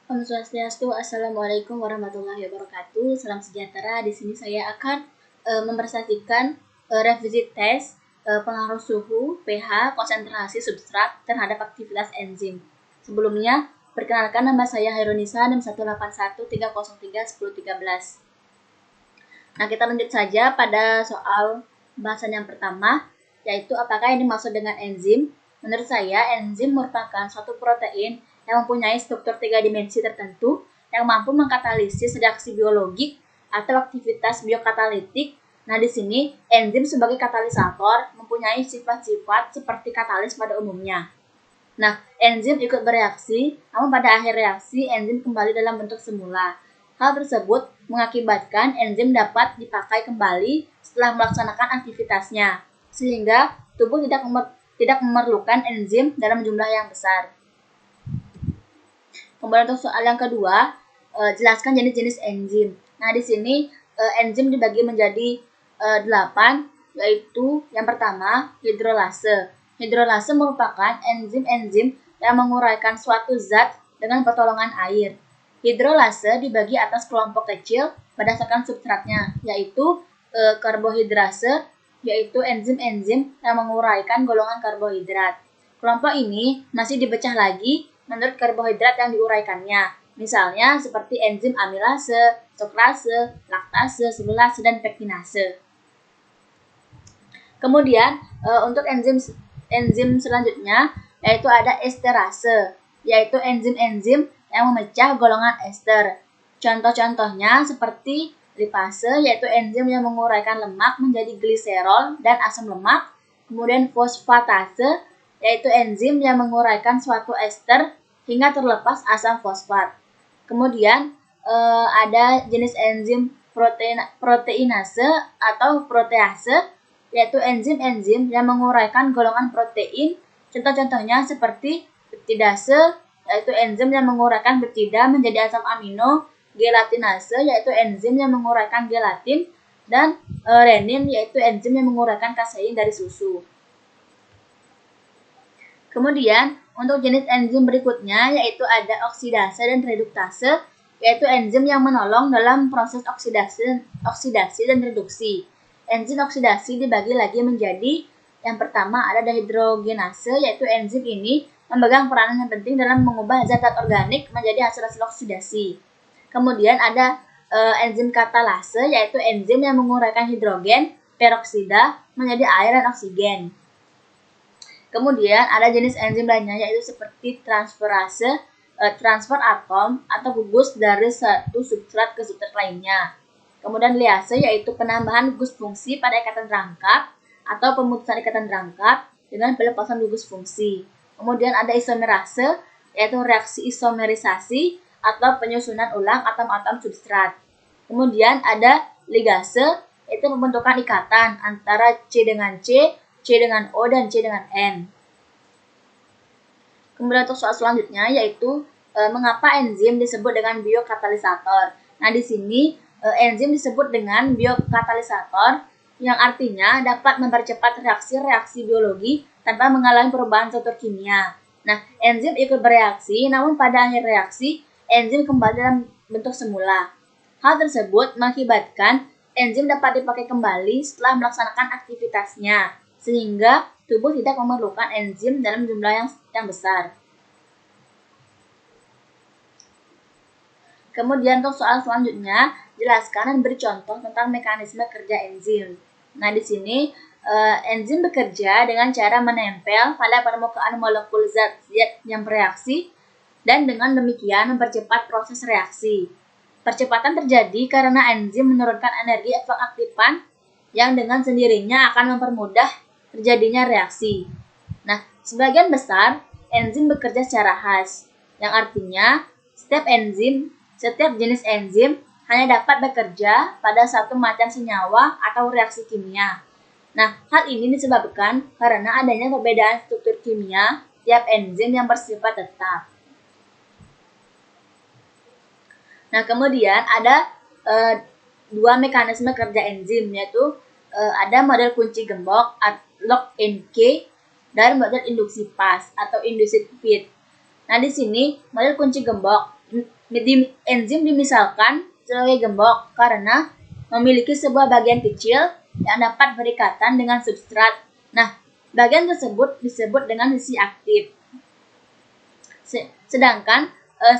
Om Swastiastu, Assalamualaikum warahmatullahi wabarakatuh. Salam sejahtera. Di sini saya akan mempresentasikan revisi tes pengaruh suhu, pH, konsentrasi substrat terhadap aktivitas enzim. Sebelumnya, perkenalkan nama saya Hairunisa 618130310313. Nah, kita lanjut saja pada soal bahasan yang pertama, yaitu apakah yang dimaksud dengan enzim. Menurut saya, enzim merupakan suatu protein yang mempunyai struktur 3 dimensi tertentu yang mampu mengkatalisis reaksi biologik atau aktivitas biokatalitik. Nah, di sini enzim sebagai katalisator mempunyai sifat-sifat seperti katalis pada umumnya. Nah, enzim ikut bereaksi, namun pada akhir reaksi enzim kembali dalam bentuk semula. Hal tersebut mengakibatkan enzim dapat dipakai kembali setelah melaksanakan aktivitasnya, sehingga tubuh tidak memerlukan enzim dalam jumlah yang besar. Kemudian untuk soal yang kedua, jelaskan jenis-jenis enzim. Nah, di sini enzim dibagi menjadi 8, yaitu yang pertama hidrolase. Hidrolase merupakan enzim-enzim yang menguraikan suatu zat dengan pertolongan air. Hidrolase dibagi atas kelompok kecil berdasarkan substratnya, yaitu karbohidrase, yaitu enzim-enzim yang menguraikan golongan karbohidrat. Kelompok ini masih dipecah lagi menurut karbohidrat yang diuraikannya. Misalnya seperti enzim amilase, sukrase, laktase, selulase, dan pektinase. Kemudian untuk enzim selanjutnya yaitu ada esterase, yaitu enzim-enzim yang memecah golongan ester. Contoh-contohnya seperti lipase, yaitu enzim yang menguraikan lemak menjadi gliserol dan asam lemak. Kemudian fosfatase, yaitu enzim yang menguraikan suatu ester hingga terlepas asam fosfat. Kemudian ada jenis enzim proteinase atau protease, yaitu enzim-enzim yang menguraikan golongan protein. Contoh-contohnya seperti peptidase, yaitu enzim yang menguraikan peptida menjadi asam amino, gelatinase, yaitu enzim yang menguraikan gelatin, dan renin, yaitu enzim yang menguraikan kasein dari susu. Kemudian, untuk jenis enzim berikutnya yaitu ada oksidase dan reduktase, yaitu enzim yang menolong dalam proses oksidasi dan reduksi. Enzim oksidasi dibagi lagi menjadi yang pertama ada dehidrogenase, yaitu enzim ini memegang peranan yang penting dalam mengubah zat-zat organik menjadi hasil-hasil oksidasi. Kemudian ada enzim katalase, yaitu enzim yang menguraikan hidrogen peroksida menjadi air dan oksigen. Kemudian ada jenis enzim lainnya yaitu seperti transferase, transfer atom atau gugus dari satu substrat ke substrat lainnya. Kemudian liase yaitu penambahan gugus fungsi pada ikatan rangkap atau pemutusan ikatan rangkap dengan pelepasan gugus fungsi. Kemudian ada isomerase yaitu reaksi isomerisasi atau penyusunan ulang atom-atom substrat. Kemudian ada ligase yaitu pembentukan ikatan antara C dengan C, C dengan O, dan C dengan N. Kemudian untuk soal selanjutnya yaitu mengapa enzim disebut dengan biokatalisator. Nah, di sini enzim disebut dengan biokatalisator yang artinya dapat mempercepat reaksi-reaksi biologi tanpa mengalami perubahan struktur kimia. Nah, enzim ikut bereaksi, namun pada akhir reaksi enzim kembali dalam bentuk semula. Hal tersebut mengakibatkan enzim dapat dipakai kembali setelah melaksanakan aktivitasnya, sehingga tubuh tidak memerlukan enzim dalam jumlah yang besar. Kemudian untuk soal selanjutnya, jelaskan dan beri contoh tentang mekanisme kerja enzim. Nah, di sini enzim bekerja dengan cara menempel pada permukaan molekul zat yang bereaksi dan dengan demikian mempercepat proses reaksi. Percepatan terjadi karena enzim menurunkan energi efek aktifan yang dengan sendirinya akan mempermudah terjadinya reaksi. Nah, sebagian besar enzim bekerja secara khas, yang artinya setiap jenis enzim hanya dapat bekerja pada satu macam senyawa atau reaksi kimia. Nah, hal ini disebabkan karena adanya perbedaan struktur kimia tiap enzim yang bersifat tetap. Nah, kemudian ada dua mekanisme kerja enzim, yaitu ada model kunci gembok lock and key dan model induksi pas atau induced feed. Nah, di sini model kunci gembok Enzim dimisalkan sebagai gembok karena memiliki sebuah bagian kecil yang dapat berikatan dengan substrat. Nah, bagian tersebut disebut dengan sisi aktif. Sedangkan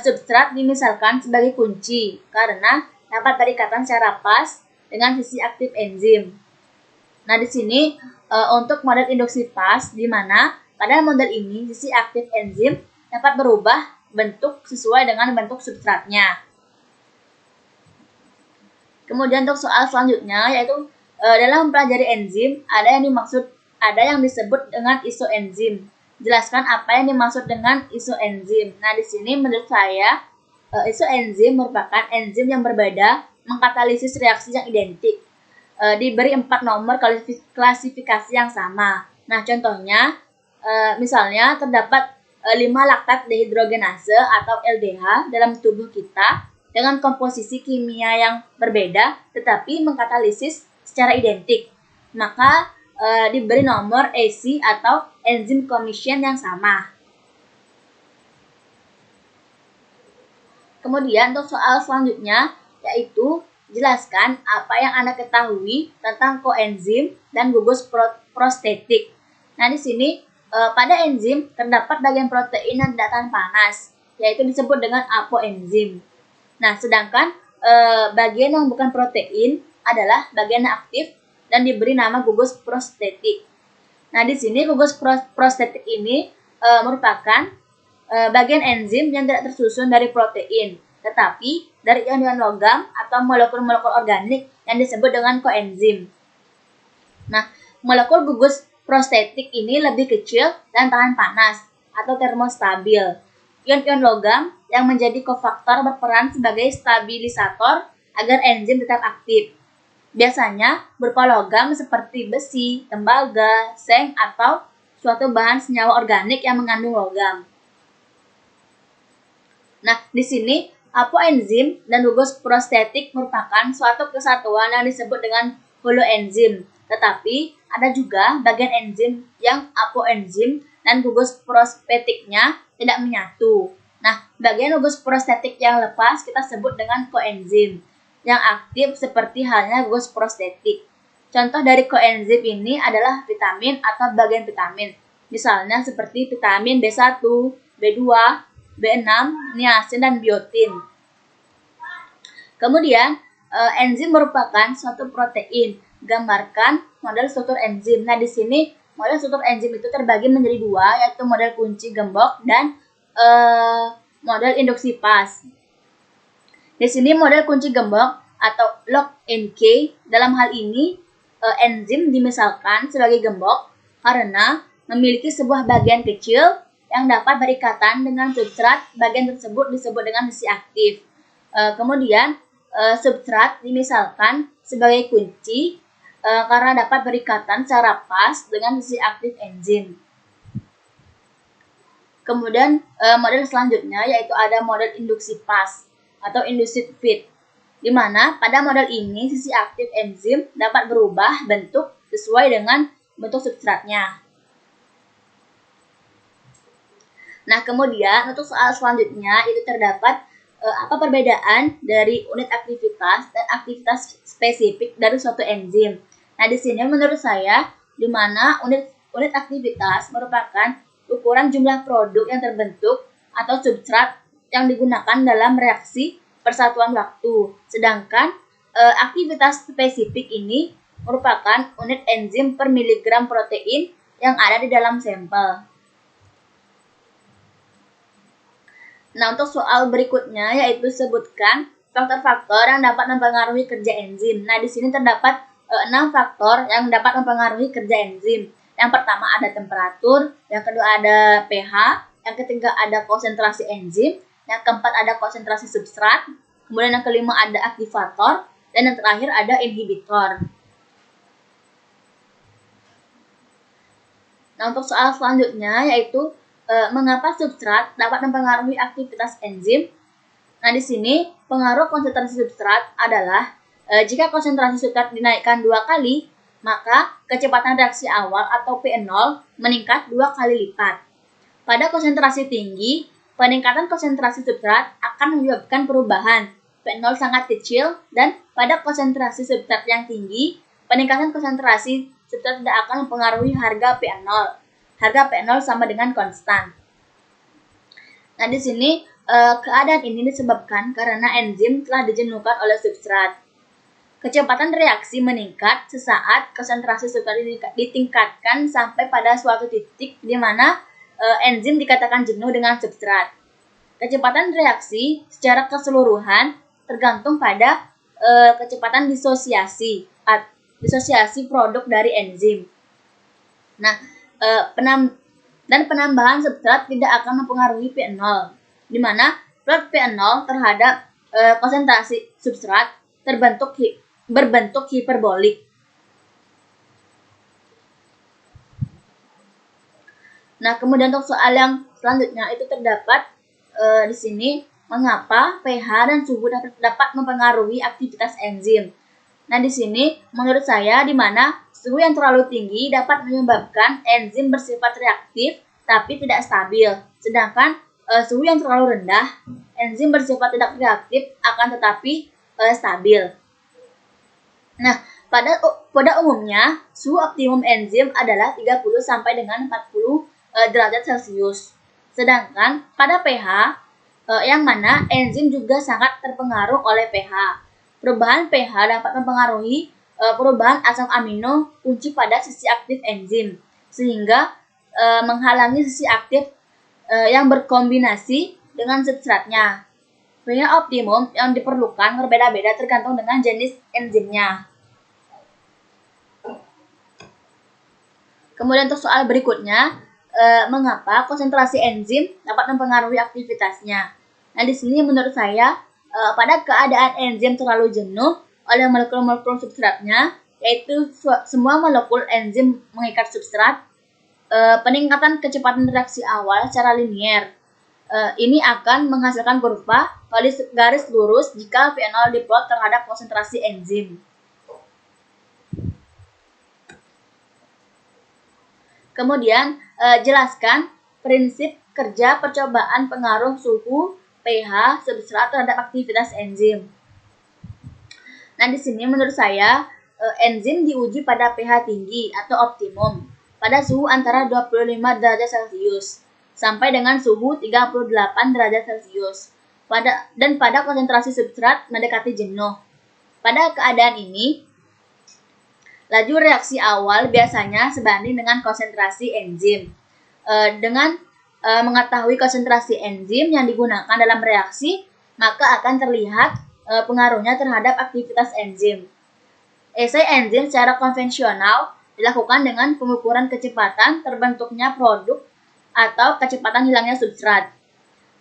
substrat dimisalkan sebagai kunci karena dapat berikatan secara pas dengan sisi aktif enzim. Nah, di sini untuk model induksi pas, di mana pada model ini sisi aktif enzim dapat berubah bentuk sesuai dengan bentuk substratnya. Kemudian untuk soal selanjutnya yaitu dalam mempelajari enzim ada yang disebut dengan isoenzim. Jelaskan apa yang dimaksud dengan isoenzim. Nah, di sini menurut saya isoenzim merupakan enzim yang berbeda mengkatalisis reaksi yang identik. Diberi 4 nomor klasifikasi yang sama. Nah, contohnya misalnya terdapat 5 laktat dehidrogenase atau LDH dalam tubuh kita dengan komposisi kimia yang berbeda tetapi mengkatalisis secara identik. Maka diberi nomor AC atau enzim commission yang sama. Kemudian untuk soal selanjutnya yaitu jelaskan apa yang Anda ketahui tentang koenzim dan gugus prostetik. Nah, di sini pada enzim terdapat bagian protein yang tidak tahan panas, yaitu disebut dengan apoenzim. Nah, sedangkan bagian yang bukan protein adalah bagian yang aktif dan diberi nama gugus prostetik. Nah, di sini gugus prostetik ini merupakan bagian enzim yang tidak tersusun dari protein, tetapi dari ion-ion logam atau molekul-molekul organik yang disebut dengan koenzim. Nah, molekul gugus prostetik ini lebih kecil dan tahan panas atau termostabil. Ion-ion logam yang menjadi kofaktor berperan sebagai stabilisator agar enzim tetap aktif. Biasanya berupa logam seperti besi, tembaga, seng, atau suatu bahan senyawa organik yang mengandung logam. Nah, di sini apoenzim dan gugus prostetik merupakan suatu kesatuan yang disebut dengan holoenzim. Tetapi ada juga bagian enzim yang apoenzim dan gugus prostetiknya tidak menyatu. Nah, bagian gugus prostetik yang lepas kita sebut dengan koenzim, yang aktif seperti halnya gugus prostetik. Contoh dari koenzim ini adalah vitamin atau bagian vitamin. Misalnya seperti vitamin B1, B2, B6, niacin, dan biotin. Kemudian, enzim merupakan suatu protein. Gambarkan model struktur enzim. Nah, di sini model struktur enzim itu terbagi menjadi 2, yaitu model kunci gembok dan model induksi pas. Di sini model kunci gembok atau lock and key. Dalam hal ini, enzim dimisalkan sebagai gembok karena memiliki sebuah bagian kecil yang dapat berikatan dengan substrat. Bagian tersebut disebut dengan sisi aktif. Kemudian substrat dimisalkan sebagai kunci karena dapat berikatan secara pas dengan sisi aktif enzim. Kemudian model selanjutnya yaitu ada model induksi pas atau induced fit, di mana pada model ini sisi aktif enzim dapat berubah bentuk sesuai dengan bentuk substratnya. Nah, kemudian untuk soal selanjutnya itu terdapat apa perbedaan dari unit aktivitas dan aktivitas spesifik dari suatu enzim. Nah, di sini menurut saya di mana unit aktivitas merupakan ukuran jumlah produk yang terbentuk atau substrat yang digunakan dalam reaksi persatuan waktu. Sedangkan aktivitas spesifik ini merupakan unit enzim per miligram protein yang ada di dalam sampel. Nah, untuk soal berikutnya yaitu sebutkan faktor-faktor yang dapat mempengaruhi kerja enzim. Nah, di sini terdapat 6 faktor yang dapat mempengaruhi kerja enzim. Yang pertama ada temperatur, yang kedua ada pH, yang ketiga ada konsentrasi enzim, yang keempat ada konsentrasi substrat, kemudian yang kelima ada aktivator, dan yang terakhir ada inhibitor. Nah, untuk soal selanjutnya yaitu mengapa substrat dapat mempengaruhi aktivitas enzim. Nah, di sini pengaruh konsentrasi substrat adalah jika konsentrasi substrat dinaikkan 2 kali, maka kecepatan reaksi awal atau P0 meningkat 2 kali lipat. Pada konsentrasi tinggi, peningkatan konsentrasi substrat akan menyebabkan perubahan pH sangat kecil, dan pada konsentrasi substrat yang tinggi, peningkatan konsentrasi substrat tidak akan mempengaruhi harga pH 0. Harga pH 0 sama dengan konstan. Nah, di sini keadaan ini disebabkan karena enzim telah dijenuhkan oleh substrat. Kecepatan reaksi meningkat sesaat konsentrasi substrat ditingkatkan sampai pada suatu titik di mana enzim dikatakan jenuh dengan substrat. Kecepatan reaksi secara keseluruhan tergantung pada kecepatan disosiasi produk dari enzim. Nah, penambahan substrat tidak akan mempengaruhi pH 0, di mana plot pH 0 terhadap konsentrasi substrat berbentuk hiperbolik. Nah, kemudian untuk soal yang selanjutnya itu terdapat di sini mengapa pH dan suhu dapat mempengaruhi aktivitas enzim. Nah, di sini menurut saya di mana suhu yang terlalu tinggi dapat menyebabkan enzim bersifat reaktif tapi tidak stabil. Sedangkan suhu yang terlalu rendah, enzim bersifat tidak reaktif akan tetapi stabil. Nah, pada umumnya suhu optimum enzim adalah 30 sampai dengan 40 derajat Celcius. Sedangkan pada pH yang mana enzim juga sangat terpengaruh oleh pH. Perubahan pH dapat mempengaruhi perubahan asam amino kunci pada sisi aktif enzim, sehingga menghalangi sisi aktif yang berkombinasi dengan substratnya. pH optimum yang diperlukan berbeda-beda tergantung dengan jenis enzimnya. Kemudian untuk soal berikutnya, mengapa konsentrasi enzim dapat mempengaruhi aktivitasnya. Nah, di sini menurut saya pada keadaan enzim terlalu jenuh oleh molekul-molekul substratnya, yaitu semua molekul enzim mengikat substrat, peningkatan kecepatan reaksi awal secara linier. Ini akan menghasilkan kurva garis lurus jika pH 0 diplot terhadap konsentrasi enzim. Kemudian jelaskan prinsip kerja percobaan pengaruh suhu, pH, substrat terhadap aktivitas enzim. Nah, di sini menurut saya enzim diuji pada pH tinggi atau optimum pada suhu antara 25 derajat Celcius sampai dengan suhu 38 derajat Celcius. Dan pada konsentrasi substrat mendekati jenuh. Pada keadaan ini, laju reaksi awal biasanya sebanding dengan konsentrasi enzim. Dengan mengetahui konsentrasi enzim yang digunakan dalam reaksi, maka akan terlihat pengaruhnya terhadap aktivitas enzim. Esai enzim secara konvensional dilakukan dengan pengukuran kecepatan terbentuknya produk atau kecepatan hilangnya substrat.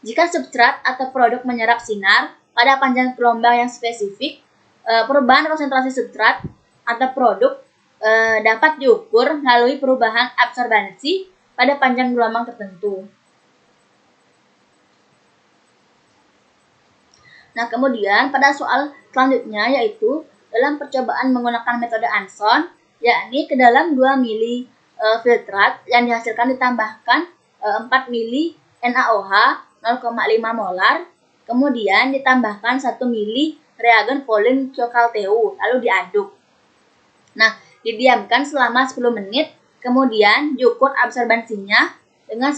Jika substrat atau produk menyerap sinar pada panjang gelombang yang spesifik, perubahan konsentrasi substrat atau produk dapat diukur melalui perubahan absorbansi pada panjang gelombang tertentu. Nah, kemudian pada soal selanjutnya yaitu dalam percobaan menggunakan metode Anson, yakni ke dalam 2 mili filtrat yang dihasilkan ditambahkan 4 mili NaOH 0,5 molar, kemudian ditambahkan 1 mili reagen Volin Ciokalteu, lalu diaduk. Nah, didiamkan selama 10 menit, kemudian diukur absorbansinya dengan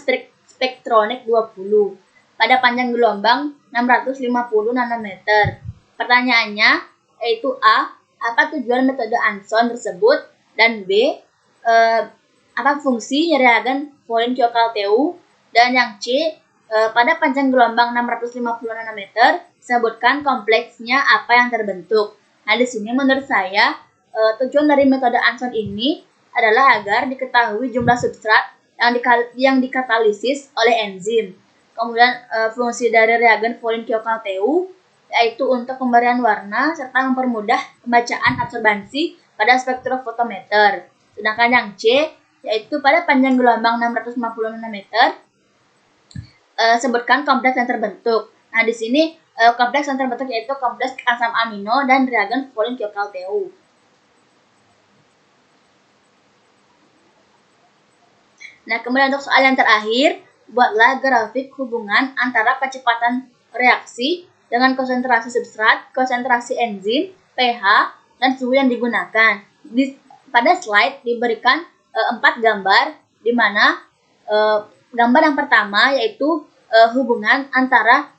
spektronik 20 pada panjang gelombang 650 nanometer. Pertanyaannya yaitu A, apa tujuan metode Anson tersebut, dan B, apa fungsi reagen Volin Ciokalteu, dan yang C, pada panjang gelombang 650 nanometer sebutkan kompleksnya apa yang terbentuk. Nah, di sini menurut saya tujuan dari metode Anson ini adalah agar diketahui jumlah substrat yang dikatalisis oleh enzim. Kemudian fungsi dari reagen Volin Ciokalteu yaitu untuk pemberian warna serta mempermudah pembacaan absorbansi pada spektrofotometer. Sedangkan yang C yaitu pada panjang gelombang 650 nanometer sebutkan kompleks yang terbentuk. Nah, di sini kompleks yang terbentuk yaitu kompleks asam amino dan reagen Volin Ciokalteu. Nah, kemudian untuk soal yang terakhir, buatlah grafik hubungan antara kecepatan reaksi dengan konsentrasi substrat, konsentrasi enzim, pH, dan suhu yang digunakan. Pada slide diberikan 4 gambar, di mana gambar yang pertama yaitu hubungan antara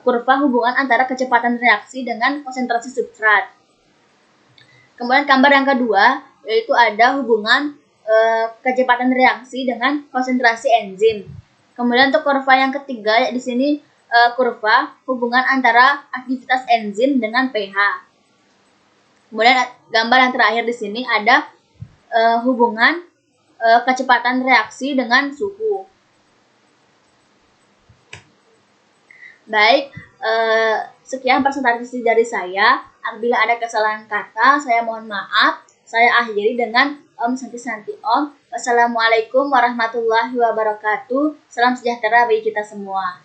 kurva hubungan antara kecepatan reaksi dengan konsentrasi substrat. Kemudian gambar yang kedua yaitu ada hubungan kecepatan reaksi dengan konsentrasi enzim. Kemudian untuk kurva yang ketiga di sini kurva hubungan antara aktivitas enzim dengan pH. Kemudian gambar yang terakhir di sini ada hubungan kecepatan reaksi dengan suhu. Baik, sekian presentasi dari saya. Apabila ada kesalahan kata, saya mohon maaf. Saya akhiri dengan Om Santi Om. Wassalamualaikum warahmatullahi wabarakatuh. Salam sejahtera bagi kita semua.